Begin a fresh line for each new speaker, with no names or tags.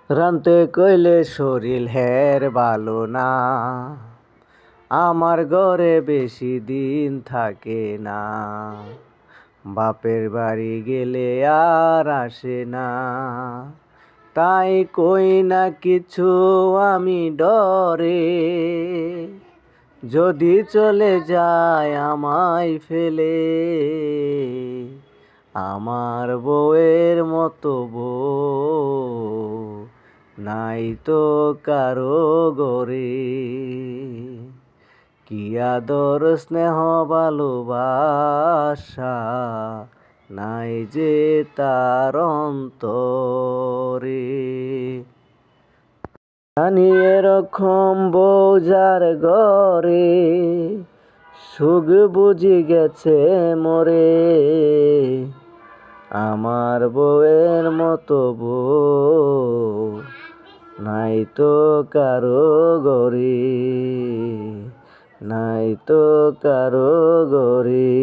রানতে কইলে শরীর হের ভালো না, আমার ঘরে বেশি দিন থাকে না। বাপের বাড়ি গেলে আর আসে না, তাই কই না কিছু আমি ডরে। যদি চলে যায় আমায় ফেলে, আমার বউয়ের মতো বউ নাই তো কারো গরে। কি আদর স্নেহ ভালোবাসা নাই যে তার অন্তরে। জানি এরকম বউ যার ঘরে, সুখ বুঝি গেছে মরে। আমার বউয়ের মতো বউ নাই তো কারো গরে, নাই তো কারো গরে।